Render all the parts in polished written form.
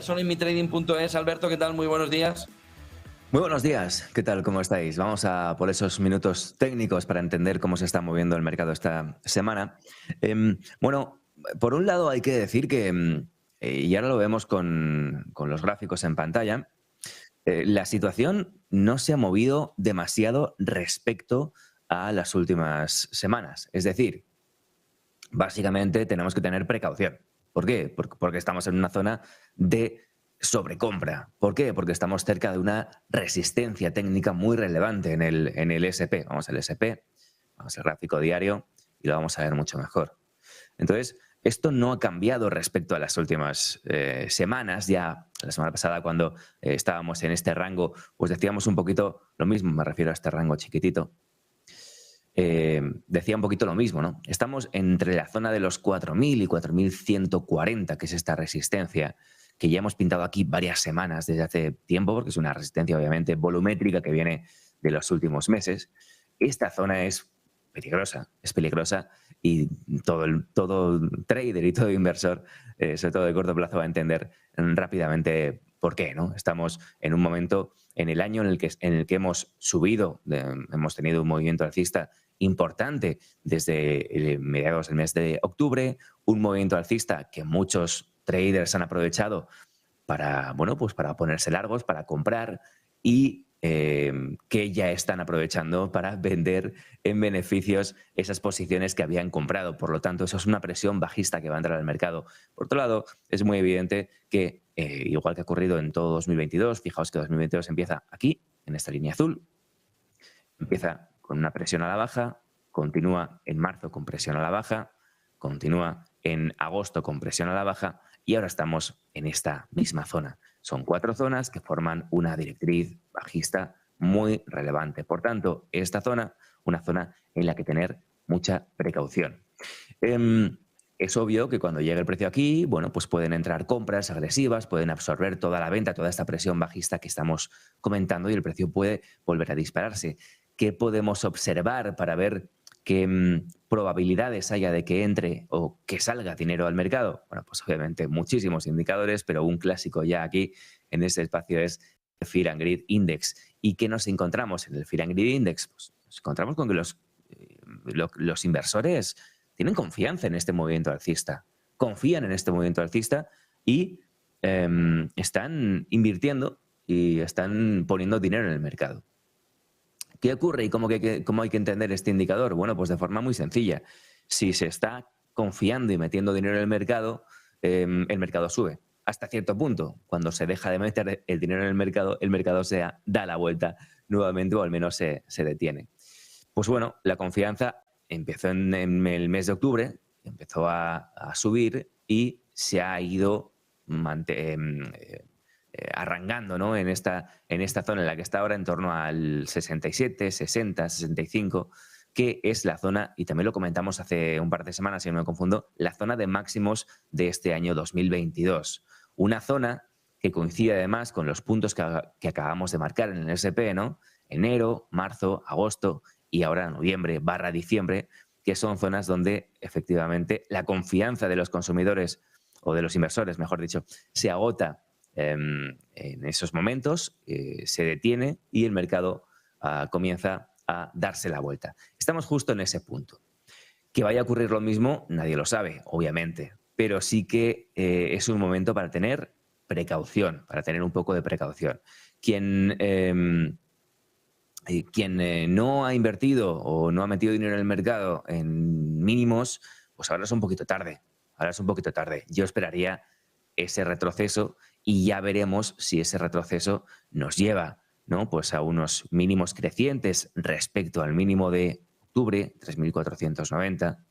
Son en mitrading.es. Alberto, ¿qué tal? Muy buenos días. Muy buenos días, ¿qué tal? ¿Cómo estáis? Vamos a por esos minutos técnicos para entender cómo se está moviendo el mercado esta semana. Bueno, por un lado hay que decir que, y ahora lo vemos con los gráficos en pantalla, la situación no se ha movido demasiado respecto a las últimas semanas. Es decir, básicamente tenemos que tener precaución. ¿Por qué? Porque estamos en una zona de sobrecompra. ¿Por qué? Porque estamos cerca de una resistencia técnica muy relevante en el SP. Vamos al SP, vamos al gráfico diario y lo vamos a ver mucho mejor. Entonces, esto no ha cambiado respecto a las últimas semanas. Ya la semana pasada, cuando estábamos en este rango, pues decíamos un poquito lo mismo, me refiero a este rango chiquitito. Decía un poquito lo mismo, ¿no? Estamos entre la zona de los 4.000 y 4.140, que es esta resistencia, que ya hemos pintado aquí varias semanas desde hace tiempo, porque es una resistencia obviamente volumétrica que viene de los últimos meses. Esta zona es peligrosa y todo trader y todo inversor, sobre todo de corto plazo, va a entender rápidamente por qué, ¿no? Estamos en un momento en el año en el que hemos subido, hemos tenido un movimiento alcista importante desde mediados del mes de octubre, un movimiento alcista que muchos traders han aprovechado para, bueno, pues para ponerse largos, para comprar y que ya están aprovechando para vender en beneficios esas posiciones que habían comprado. Por lo tanto, eso es una presión bajista que va a entrar al mercado. Por otro lado, es muy evidente que, igual que ha ocurrido en todo 2022, fijaos que 2022 empieza aquí, en esta línea azul, empieza con una presión a la baja, continúa en marzo con presión a la baja, continúa en agosto con presión a la baja y ahora estamos en esta misma zona. Son 4 zonas que forman una directriz bajista muy relevante. Por tanto, esta zona, una zona en la que tener mucha precaución. Es obvio que cuando llegue el precio aquí, bueno, pues pueden entrar compras agresivas, pueden absorber toda la venta, toda esta presión bajista que estamos comentando y el precio puede volver a dispararse. ¿Qué podemos observar para ver qué probabilidades haya de que entre o que salga dinero al mercado? Bueno, pues obviamente muchísimos indicadores, pero un clásico ya aquí en este espacio es el Fear and Greed Index. ¿Y qué nos encontramos en el Fear and Greed Index? Pues nos encontramos con que los inversores tienen confianza en este movimiento alcista, confían en este movimiento alcista y están invirtiendo y están poniendo dinero en el mercado. ¿Qué ocurre y cómo hay que entender este indicador? Bueno, pues de forma muy sencilla. Si se está confiando y metiendo dinero en el mercado sube. Hasta cierto punto, cuando se deja de meter el dinero en el mercado da la vuelta nuevamente o al menos se detiene. Pues bueno, la confianza empezó en el mes de octubre, empezó a subir y se ha ido arrancando, ¿no? en esta zona en la que está ahora, en torno al 67, 60, 65, que es la zona, y también lo comentamos hace un par de semanas, si no me confundo, la zona de máximos de este año 2022. Una zona que coincide además con los puntos que acabamos de marcar en el S&P, ¿no? Enero, marzo, agosto y ahora noviembre/diciembre, que son zonas donde efectivamente la confianza de los consumidores o de los inversores, mejor dicho, se agota en esos momentos, se detiene y el mercado comienza a darse la vuelta. Estamos justo en ese punto. Que vaya a ocurrir lo mismo, nadie lo sabe, obviamente, pero sí que es un momento para tener precaución, para tener un poco de precaución. Quien no ha invertido o no ha metido dinero en el mercado en mínimos, pues ahora es un poquito tarde. Yo esperaría ese retroceso y ya veremos si ese retroceso nos lleva, ¿no? Pues a unos mínimos crecientes respecto al mínimo de octubre, 3.490.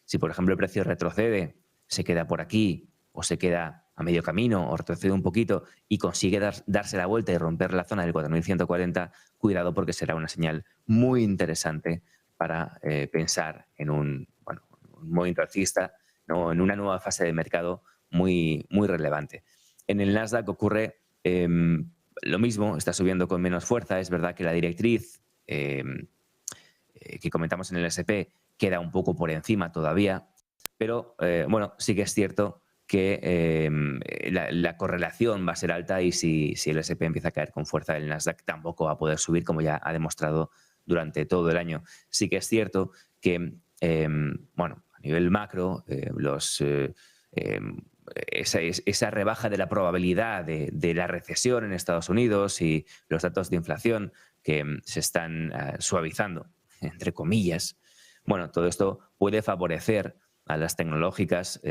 Si, por ejemplo, el precio retrocede, se queda por aquí o se queda a medio camino o retrocede un poquito y consigue darse la vuelta y romper la zona del 4.140, cuidado porque será una señal muy interesante para pensar en un movimiento alcista, ¿no? En una nueva fase de mercado muy, muy relevante. En el Nasdaq ocurre lo mismo, está subiendo con menos fuerza. Es verdad que la directriz que comentamos en el S&P queda un poco por encima todavía, pero bueno, sí que es cierto que la correlación va a ser alta y si el S&P empieza a caer con fuerza, el Nasdaq tampoco va a poder subir, como ya ha demostrado durante todo el año. Sí que es cierto que, bueno, a nivel macro, esa rebaja de la probabilidad de la recesión en Estados Unidos y los datos de inflación que se están suavizando, entre comillas, bueno, todo esto puede favorecer a las tecnológicas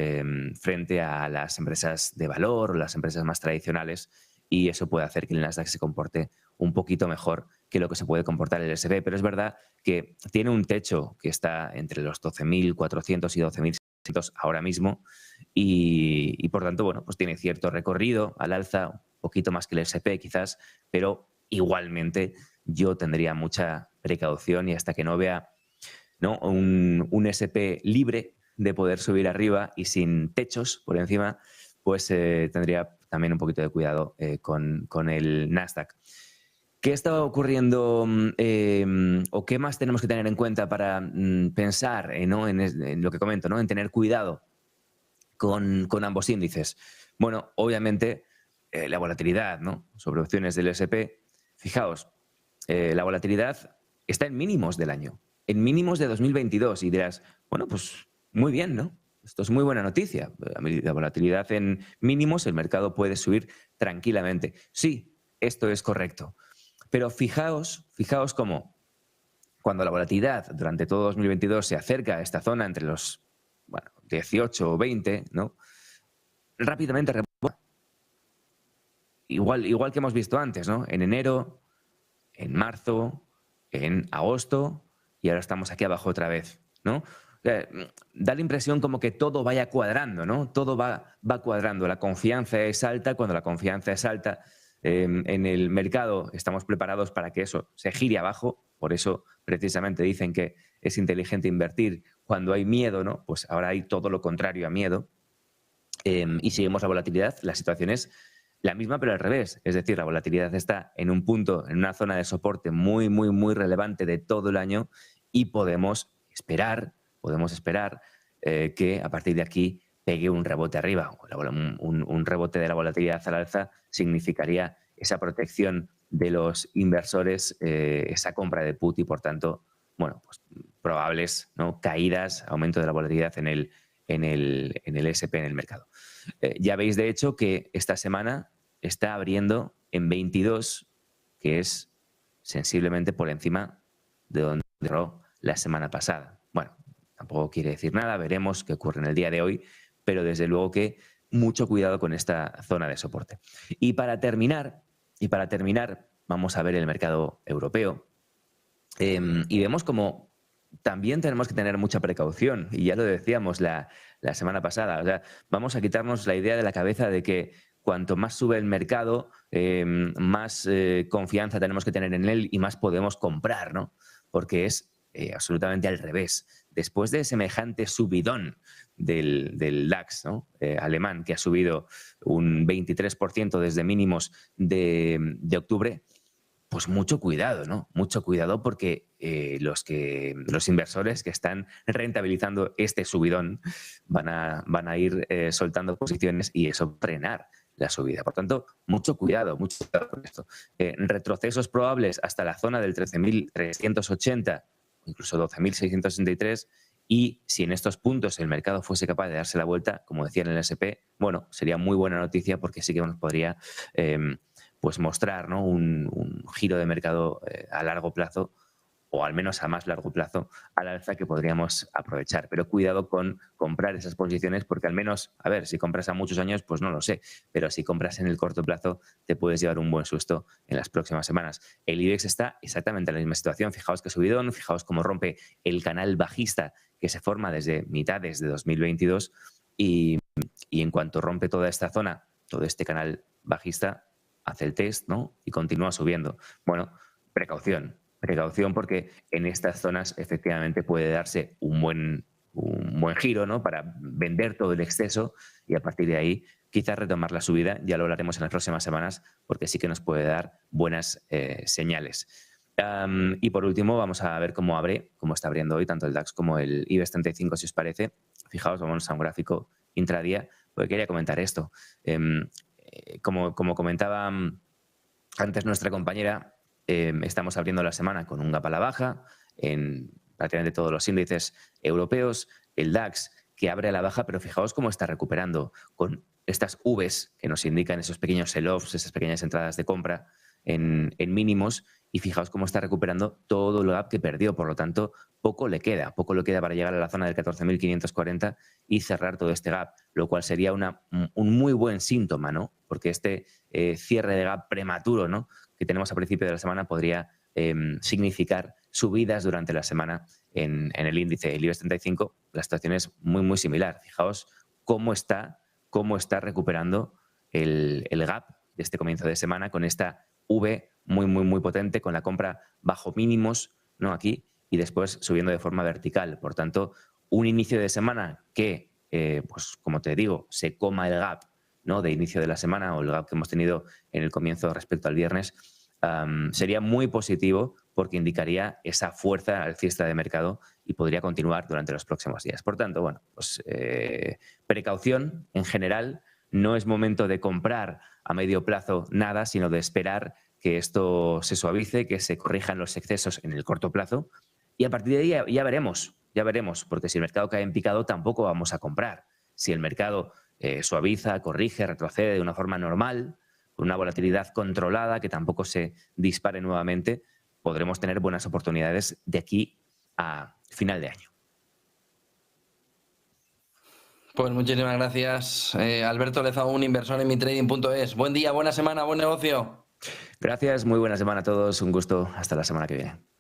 frente a las empresas de valor o las empresas más tradicionales, y eso puede hacer que el Nasdaq se comporte un poquito mejor que lo que se puede comportar el S&P. Pero es verdad que tiene un techo que está entre los 12.400 y 12.600 ahora mismo y por tanto, bueno, pues tiene cierto recorrido al alza, un poquito más que el S&P quizás, pero igualmente yo tendría mucha precaución y hasta que no vea, ¿no?, un S&P libre de poder subir arriba y sin techos por encima, pues tendría también un poquito de cuidado con el Nasdaq. ¿Qué está ocurriendo o qué más tenemos que tener en cuenta para pensar en lo que comento, ¿no?, en tener cuidado con ambos índices? Bueno, obviamente la volatilidad, ¿no?, sobre opciones del S&P. Fijaos, la volatilidad está en mínimos del año, en mínimos de 2022 y dirás, bueno, pues muy bien, ¿no? Esto es muy buena noticia. La volatilidad en mínimos, el mercado puede subir tranquilamente. Sí, esto es correcto. Pero fijaos cómo cuando la volatilidad durante todo 2022 se acerca a esta zona entre los 18 o 20, ¿no?, rápidamente rebota. Igual que hemos visto antes, ¿no? En enero, en marzo, en agosto y ahora estamos aquí abajo otra vez, ¿no? Da la impresión como que todo vaya cuadrando, ¿no? Todo va cuadrando. La confianza es alta. Cuando la confianza es alta en el mercado, estamos preparados para que eso se gire abajo. Por eso, precisamente, dicen que es inteligente invertir cuando hay miedo, ¿no? Pues ahora hay todo lo contrario a miedo. Y si vemos la volatilidad, la situación es la misma, pero al revés. Es decir, la volatilidad está en un punto, en una zona de soporte muy, muy, muy relevante de todo el año y podemos esperar que a partir de aquí pegue un rebote arriba. Un rebote de la volatilidad al alza significaría esa protección de los inversores, esa compra de put y, por tanto, bueno, pues probables, ¿no?, caídas, aumento de la volatilidad en el S&P, en el mercado. Ya veis, de hecho, que esta semana está abriendo en 22, que es sensiblemente por encima de donde cerró la semana pasada. Bueno, tampoco quiere decir nada, veremos qué ocurre en el día de hoy, pero desde luego que mucho cuidado con esta zona de soporte. Y para terminar, vamos a ver el mercado europeo y vemos como también tenemos que tener mucha precaución, y ya lo decíamos la semana pasada. O sea, vamos a quitarnos la idea de la cabeza de que cuanto más sube el mercado, más confianza tenemos que tener en él y más podemos comprar, ¿no? Porque es absolutamente al revés. Después de semejante subidón del DAX, ¿no?, alemán, que ha subido un 23% desde mínimos de octubre, pues mucho cuidado, ¿no? Mucho cuidado porque los inversores que están rentabilizando este subidón van a ir soltando posiciones y eso frenar la subida. Por tanto, mucho cuidado con esto. Retrocesos probables hasta la zona del 13.380, incluso 12.663, y si en estos puntos el mercado fuese capaz de darse la vuelta, como decía en el S&P, bueno, sería muy buena noticia porque sí que nos podría pues mostrar, ¿no?, un giro de mercado a largo plazo, o al menos a más largo plazo, al alza que podríamos aprovechar. Pero cuidado con comprar esas posiciones porque al menos, a ver, si compras a muchos años, pues no lo sé, pero si compras en el corto plazo te puedes llevar un buen susto en las próximas semanas. El IBEX está exactamente en la misma situación. Fijaos que subidón, fijaos cómo rompe el canal bajista que se forma desde mitades de 2022 y en cuanto rompe toda esta zona, todo este canal bajista, hace el test, ¿no?, y continúa subiendo. Bueno, precaución porque en estas zonas efectivamente puede darse un buen giro, ¿no?, para vender todo el exceso y a partir de ahí quizás retomar la subida. Ya lo hablaremos en las próximas semanas porque sí que nos puede dar buenas señales. Y por último vamos a ver cómo está abriendo hoy tanto el DAX como el IBEX 35, si os parece. Fijaos, vamos a un gráfico intradía, porque quería comentar esto. Como comentaba antes nuestra compañera, estamos abriendo la semana con un gap a la baja en prácticamente todos los índices europeos, el DAX que abre a la baja, pero fijaos cómo está recuperando con estas Vs que nos indican esos pequeños sell-offs, esas pequeñas entradas de compra en mínimos, y fijaos cómo está recuperando todo el gap que perdió. Por lo tanto, poco le queda para llegar a la zona del 14.540 y cerrar todo este gap, lo cual sería un muy buen síntoma, ¿no? Porque este cierre de gap prematuro, ¿no?, que tenemos a principio de la semana podría significar subidas durante la semana en el índice. El IBEX 35, la situación es muy similar. Fijaos cómo está recuperando el gap de este comienzo de semana con esta V muy potente, con la compra bajo mínimos, ¿no?, aquí, y después subiendo de forma vertical. Por tanto, un inicio de semana que, pues como te digo, se coma el gap, ¿no?, de inicio de la semana, o el gap que hemos tenido en el comienzo respecto al viernes, sería muy positivo, porque indicaría esa fuerza alcista de mercado y podría continuar durante los próximos días. Por tanto, bueno, pues precaución en general. No es momento de comprar a medio plazo nada, sino de esperar que esto se suavice, que se corrijan los excesos en el corto plazo, y a partir de ahí ya veremos, porque si el mercado cae en picado tampoco vamos a comprar. Si el mercado suaviza, corrige, retrocede de una forma normal, con una volatilidad controlada, que tampoco se dispare nuevamente, podremos tener buenas oportunidades de aquí a final de año. Pues muchísimas gracias, Alberto Lezaun, inversor en mitrading.es. Buen día, buena semana, buen negocio. Gracias, muy buena semana a todos, un gusto, hasta la semana que viene.